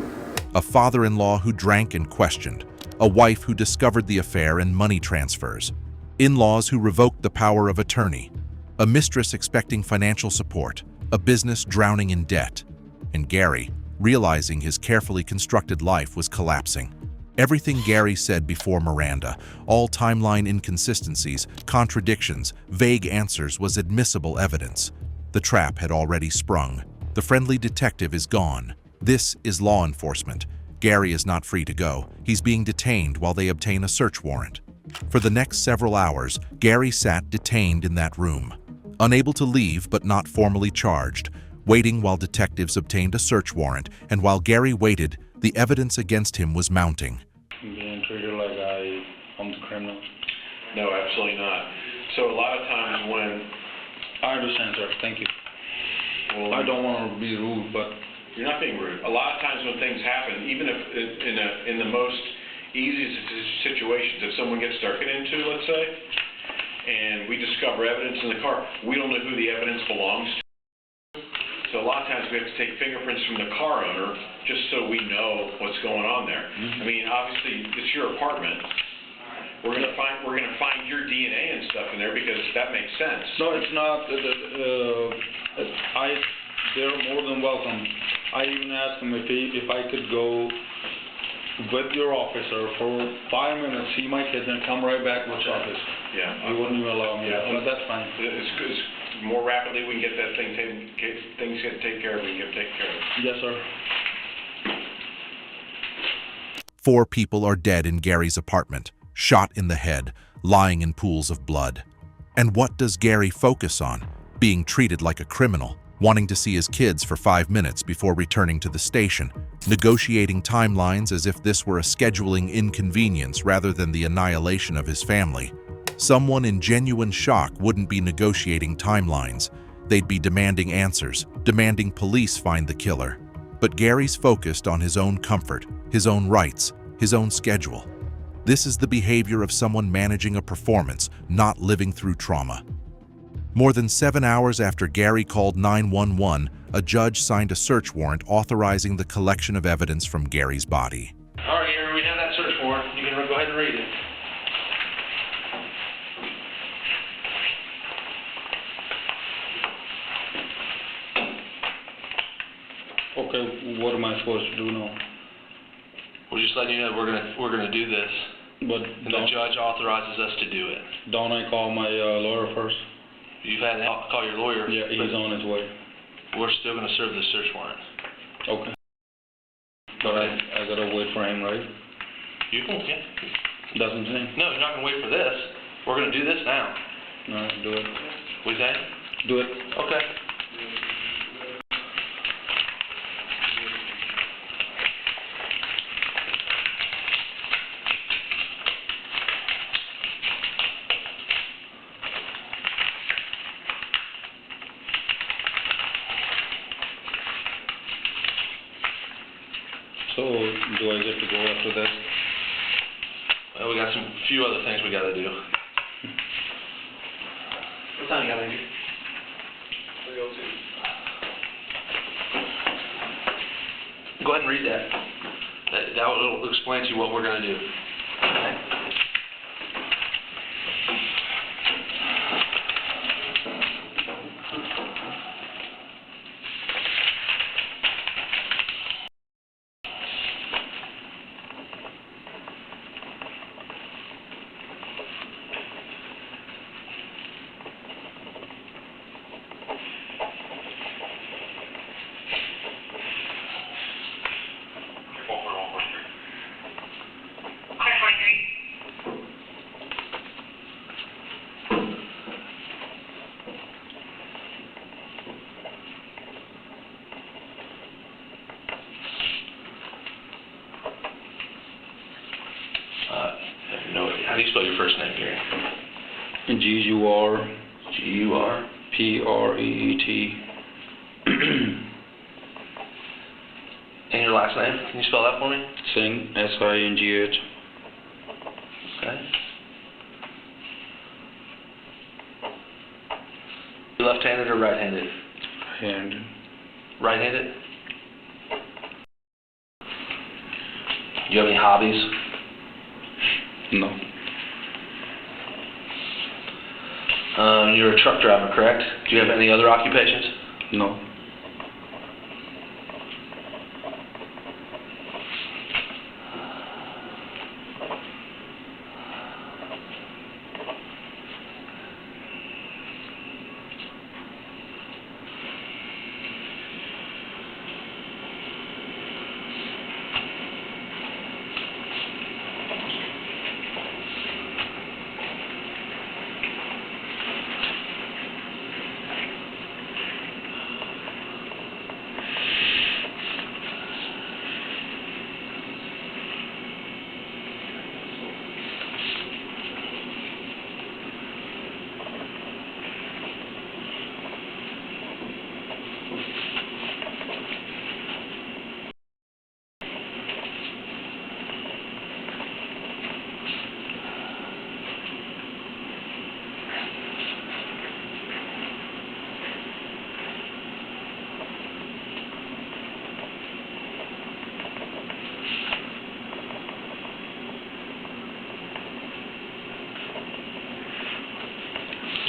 A father-in-law who drank and questioned. A wife who discovered the affair and money transfers. In-laws who revoked the power of attorney. A mistress expecting financial support. a business drowning in debt, and Gary, realizing his carefully constructed life was collapsing. Everything Gary said before Miranda, all timeline inconsistencies, contradictions, vague answers, was admissible evidence. The trap had already sprung. The friendly detective is gone. This is law enforcement. Gary is not free to go. He's being detained while they obtain a search warrant. For the next several hours, Gary sat detained in that room, unable to leave but not formally charged, waiting while detectives obtained a search warrant, and while Gary waited, the evidence against him was mounting. Being treated like I'm the criminal. No, absolutely not. So a lot of times when... I understand, sir. Thank you. Well, I don't want to be rude, but... You're not being rude. A lot of times when things happen, even if in the most easiest situations, if someone gets darkened into, let's say, and we discover evidence in the car, we don't know who the evidence belongs to. So a lot of times we have to take fingerprints from the car owner just so we know what's going on there. I mean, obviously it's your apartment. We're gonna find your DNA and stuff in there because that makes sense. No, it's not. They're more than welcome. I even asked them if I could go with your officer for 5 minutes, see my kids, and come right back to the office. Yeah. You wouldn't even allow me. Yeah. But that's fine. It's more rapidly we can get that thing things get taken care of, we can get taken care of. Yes, sir. 4 people are dead in Gary's apartment, shot in the head, lying in pools of blood. And what does Gary focus on? Being treated like a criminal, wanting to see his kids for 5 minutes before returning to the station, negotiating timelines as if this were a scheduling inconvenience rather than the annihilation of his family. Someone in genuine shock wouldn't be negotiating timelines. They'd be demanding answers, demanding police find the killer. But Gary's focused on his own comfort, his own rights, his own schedule. This is the behavior of someone managing a performance, not living through trauma. More than 7 hours after Gary called 911, a judge signed a search warrant authorizing the collection of evidence from Gary's body. All right, Gary, we have that search warrant. You can go ahead and read it. Okay, what am I supposed to do now? We're just letting you know we're gonna do this. But And the judge authorizes us to do it. don't I call my lawyer first? You've had to call your lawyer. Yeah, he's on his way. We're still gonna serve the search warrant. Okay. But I gotta wait for him, right? You can, yeah. Doesn't he? No, you're not gonna wait for this. We're gonna do this now. All right, do it. What you say? Do it. Okay. So, do I get to go after this? Well, we got a few other things we gotta do. What time you got, Andrew? Go ahead and read that. That will explain to you what we're gonna do. Okay? How do you spell your first name, Gary? G-U-R. G-U-R. P-R-E-E-T. And your last name? Can you spell that for me? Singh, S-I-N-G-H. Okay. You left-handed or right-handed? Handed. Right-handed? Do you have any hobbies? No. You're a truck driver, correct? Do you have any other occupations? No.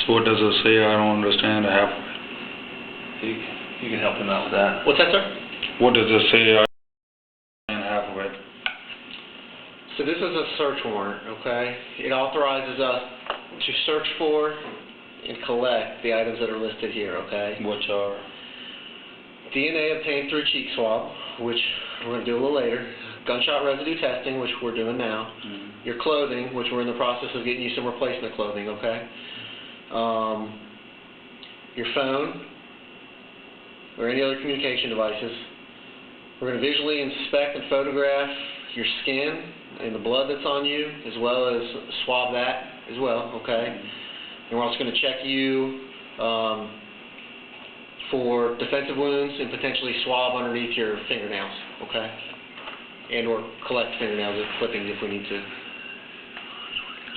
So what does it say? I don't understand half of it. You can help him out with that. What's that, sir? What does it say? I don't understand half of it. So this is a search warrant, okay? It authorizes us to search for and collect the items that are listed here, okay? Which are? DNA obtained through cheek swab, which we're going to do a little later. Gunshot residue testing, which we're doing now. Mm-hmm. Your clothing, which we're in the process of getting you some replacement clothing, okay? Your phone, or any other communication devices. We're going to visually inspect and photograph your skin and the blood that's on you, as well as swab that as well, okay? And we're also going to check you for defensive wounds and potentially swab underneath your fingernails, okay? And or collect fingernails and clippings if we need to.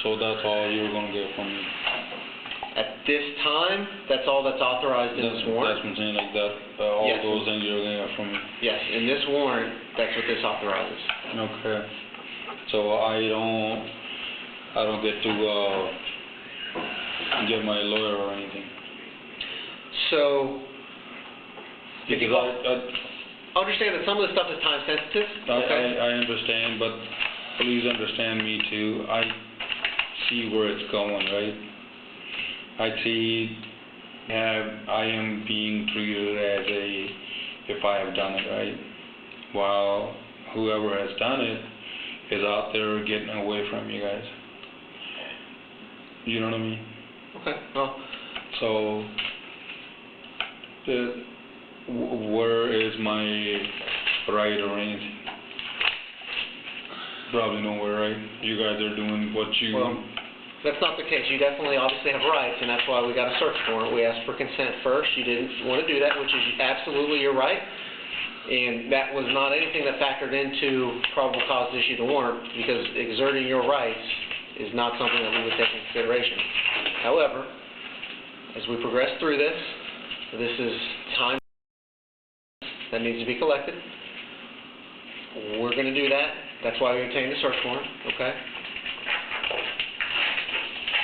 So that's all you're going to get from me? At this time, that's all that's authorized in this warrant. That's what I'm saying, like that, all Yes. those things you're going to get from me? Yes, in this warrant, that's what this authorizes. Okay. So I don't get to get my lawyer or anything? So, Because understand that some of the stuff is time sensitive, okay? I understand, but please understand me too. I see where it's going, right? I see I am being treated as if I have done it, right? While whoever has done it is out there getting away from you guys. You know what I mean? Okay, well. So, where is my right or anything? Probably nowhere, right? You guys are doing what you... Well, that's not the case. You definitely obviously have rights, and that's why we got a search warrant. We asked for consent first. You didn't want to do that, which is absolutely your right. And that was not anything that factored into probable cause to issue the warrant, because exerting your rights is not something that we would take into consideration. However, as we progress through this, this is time that needs to be collected. We're going to do that. That's why we obtained the search warrant, okay?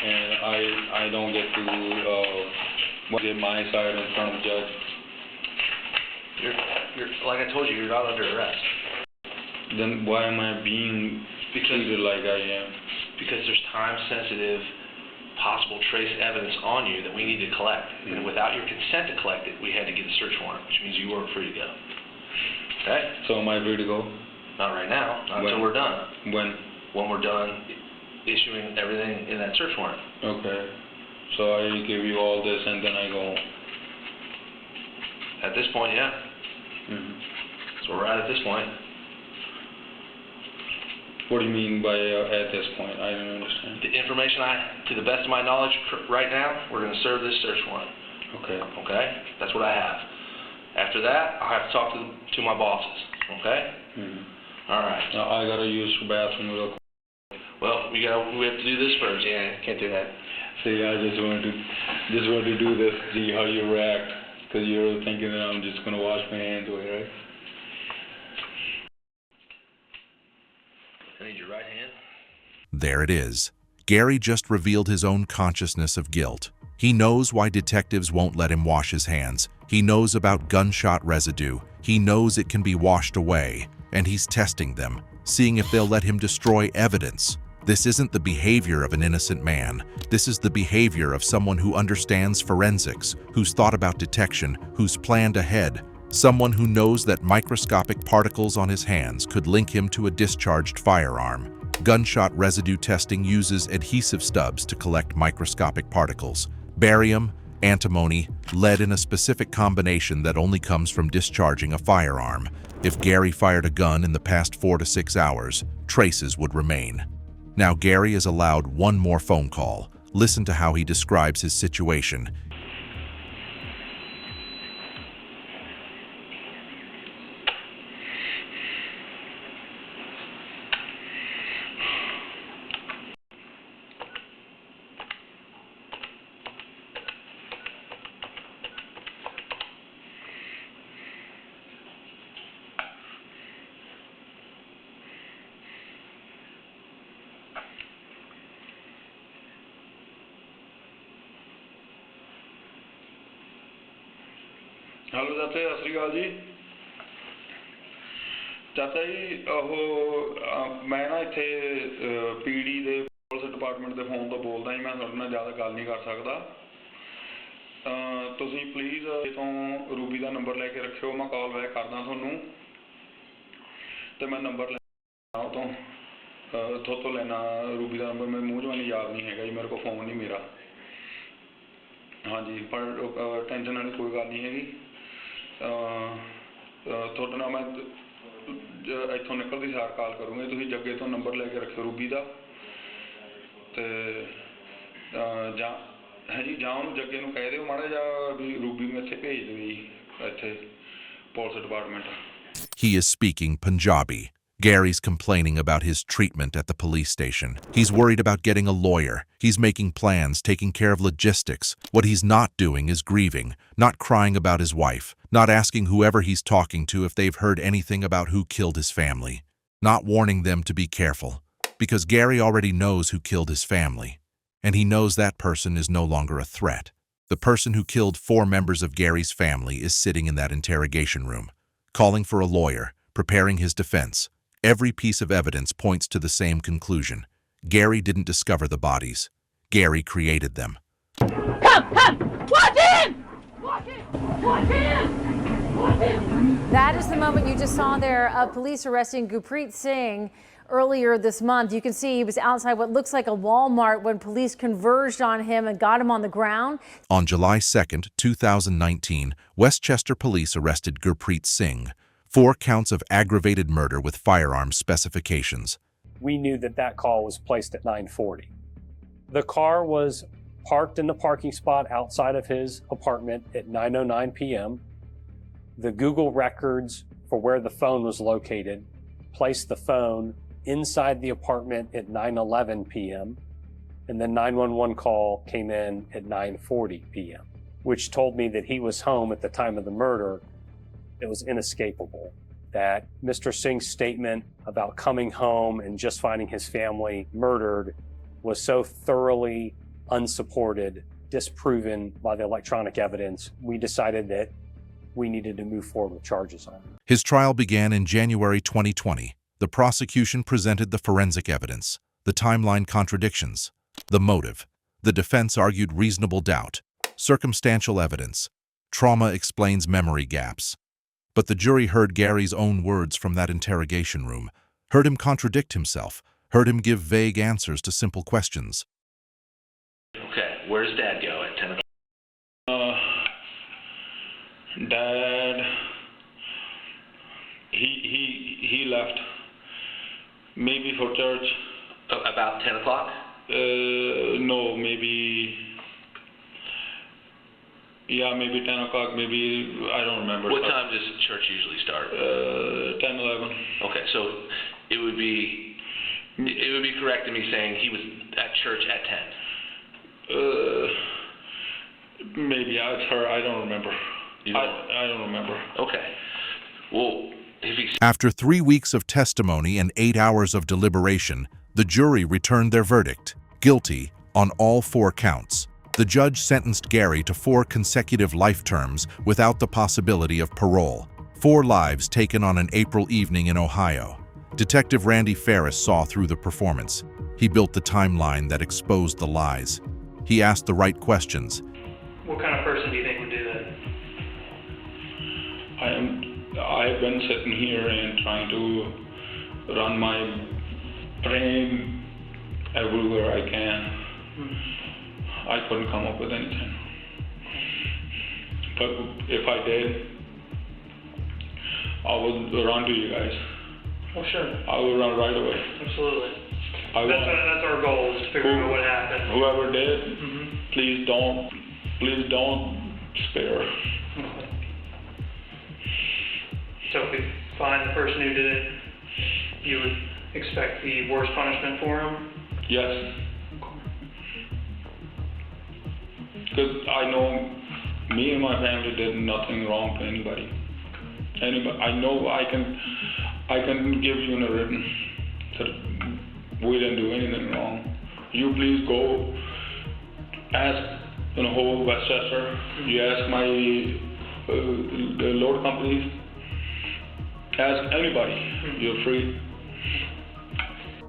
And I don't get to get my side in front of the judge. You're like I told you, you're not under arrest. Then why am I being treated like I am? Because there's time-sensitive, possible trace evidence on you that we need to collect. And without your consent to collect it, we had to get a search warrant, which means you weren't free to go. Okay? So am I free to go? Not right now, not until we're done. When? When we're done issuing everything in that search warrant. Okay. So I give you all this and then I go home. At this point, yeah. Mm-hmm. So we're at this point. What do you mean by at this point? I don't understand. The information to the best of my knowledge right now, we're going to serve this search warrant. Okay. Okay? That's what I have. After that, I'll have to talk to my bosses. Okay? Mm-hmm. All right. Now I gotta use the bathroom real quick. Well, we have to do this first. Yeah, can't do that. See, I just wanted to do this, see how you react, because you're thinking that I'm just gonna wash my hands away, right? I need your right hand. There it is. Gary just revealed his own consciousness of guilt. He knows why detectives won't let him wash his hands. He knows about gunshot residue. He knows it can be washed away, and he's testing them, seeing if they'll let him destroy evidence. This isn't the behavior of an innocent man. This is the behavior of someone who understands forensics, who's thought about detection, who's planned ahead, someone who knows that microscopic particles on his hands could link him to a discharged firearm. Gunshot residue testing uses adhesive stubs to collect microscopic particles. Barium, antimony, lead in a specific combination that only comes from discharging a firearm. If Gary fired a gun in the past 4 to 6 hours, traces would remain. Now Gary is allowed one more phone call. Listen to how he describes his situation. Hello ਚਾਚਾ ਸਤਿ ਸ਼੍ਰੀ ਅਕਾਲ ਜੀ ਚਾਚਾ ਜੀ ਮੈਂ ਨਾ ਇੱਥੇ ਪੀਡੀ ਦੇ police department ਦੇ ਫੋਨ ਤੋਂ ਬੋਲਦਾ ਜੀ ਮੈਂ ਤੁਹਾਡੇ ਨਾਲ ਜ਼ਿਆਦਾ ਗੱਲ ਨਹੀਂ ਕਰ ਸਕਦਾ ਤੁਸੀਂ ਪਲੀਜ਼ ਤੋਂ ਰੂਬੀ ਦਾ ਨੰਬਰ ਲੈ ਕੇ ਰੱਖਿਓ ਮੈਂ ਕਾਲ ਬੈਕ ਕਰਦਾ ਤੁਹਾਨੂੰ ਤੇ ਮੈਂ ਨੰਬਰ ਲੈਣਾ ਉਹ ਤੋਂ ਲੈਣਾ ਰੂਬੀ ਦਾ ਨੰਬਰ ਮੇਰੇ ਮੂੰਹ 'ਚ ਮੈਨੂੰ ਯਾਦ ਨਹੀਂ ਹੈਗਾ ਜੀ ਮੇਰੇ ਕੋਲ ਫੋਨ ਨਹੀਂ ਮੇਰਾ ਹਾਂਜੀ ਪਰ ਟੈਨਸ਼ਨ ਵਾਲੀ ਕੋਈ ਗੱਲ ਨਹੀਂ ਹੈਗੀ ਤੁਹਾਡੇ ਨਾਲ ਮੈਂ ਇੱਥੋਂ ਨਿਕਲਦੀ ਸਾਰ ਕਾਲ ਕਰੂੰਗੀ ਤੁਸੀਂ ਜੱਗੇ ਤੋਂ ਨੰਬਰ ਲੈ ਕੇ ਰੱਖਿਓ ਰੂਬੀ ਦਾ ਤੇ ਜਾਂ ਹੈ ਜੀ ਜਾਂ ਉਹਨੂੰ ਜੱਗੇ ਨੂੰ ਕਹਿ ਦਿਓ ਮਾੜਾ ਜਿਹਾ ਵੀ ਰੂਬੀ ਨੂੰ ਇੱਥੇ ਭੇਜ ਦੇਵੇ ਜੀ ਇੱਥੇ police department He is speaking Punjabi. Gary's complaining about his treatment at the police station. He's worried about getting a lawyer. He's making plans, taking care of logistics. What he's not doing is grieving, not crying about his wife, not asking whoever he's talking to if they've heard anything about who killed his family, not warning them to be careful, because Gary already knows who killed his family, and he knows that person is no longer a threat. The person who killed 4 members of Gary's family is sitting in that interrogation room, calling for a lawyer, preparing his defense. Every piece of evidence points to the same conclusion. Gary didn't discover the bodies. Gary created them. Come! Walk in! Walk in! Walk in! Walk in! That is the moment you just saw there of police arresting Gurpreet Singh earlier this month. You can see he was outside what looks like a Walmart when police converged on him and got him on the ground. On July 2nd, 2019, Westchester police arrested Gurpreet Singh. 4 counts of aggravated murder with firearm specifications. We knew that call was placed at 9:40. The car was parked in the parking spot outside of his apartment at 9:09 p.m. The Google records for where the phone was located placed the phone inside the apartment at 9:11 p.m. and the 911 call came in at 9:40 p.m., which told me that he was home at the time of the murder. It was inescapable that Mr. Singh's statement about coming home and just finding his family murdered was so thoroughly unsupported, disproven by the electronic evidence, we decided that we needed to move forward with charges on him. His trial began in January 2020. The prosecution presented the forensic evidence, the timeline contradictions, the motive. The defense argued reasonable doubt, circumstantial evidence. Trauma explains memory gaps. But the jury heard Gary's own words from that interrogation room, heard him contradict himself, heard him give vague answers to simple questions. Okay, where does Dad go at 10 o'clock? Dad, he left, maybe for church. About 10 o'clock? No, maybe... Yeah, maybe 10 o'clock, maybe, I don't remember. What time does church usually start? 10, 11. Okay, so it would be correct in me saying he was at church at 10? Maybe, I don't remember. I don't remember. Okay. Well, After 3 weeks of testimony and 8 hours of deliberation, the jury returned their verdict. Guilty on all 4 counts. The judge sentenced Gary to 4 consecutive life terms without the possibility of parole. 4 lives taken on an April evening in Ohio. Detective Randy Farris saw through the performance. He built the timeline that exposed the lies. He asked the right questions. What kind of person do you think would do that? I've been sitting here and trying to run my brain everywhere I can. I couldn't come up with anything. But if I did, I would run to you guys. Well, sure. I will run right away. Absolutely. That's our goal, is to figure out what happened. Whoever did, please don't spare. Okay. So if we find the person who did it, you would expect the worst punishment for him? Yes. Because I know me and my family did nothing wrong to anybody. I know I can give you in a written that we didn't do anything wrong. You please go ask in the whole Westchester. You ask my the load companies. Ask anybody. You're free.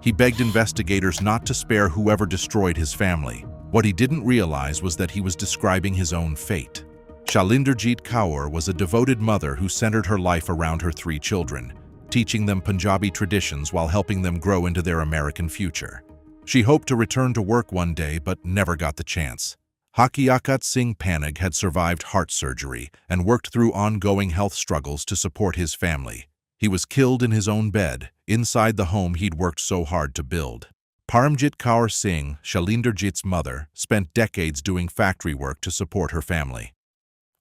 He begged investigators not to spare whoever destroyed his family. What he didn't realize was that he was describing his own fate. Shalinderjeet Kaur was a devoted mother who centered her life around her 3 children, teaching them Punjabi traditions while helping them grow into their American future. She hoped to return to work one day, but never got the chance. Hakiakat Singh Panig had survived heart surgery and worked through ongoing health struggles to support his family. He was killed in his own bed, inside the home he'd worked so hard to build. Paramjit Kaur Singh, Shalinderjeet's mother, spent decades doing factory work to support her family.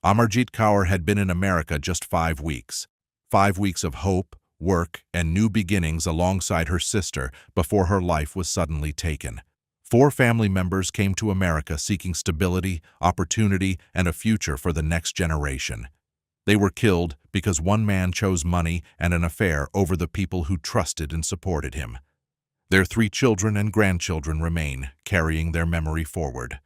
Amarjit Kaur had been in America just 5 weeks. 5 weeks of hope, work, and new beginnings alongside her sister before her life was suddenly taken. 4 family members came to America seeking stability, opportunity, and a future for the next generation. They were killed because one man chose money and an affair over the people who trusted and supported him. Their 3 children and grandchildren remain, carrying their memory forward.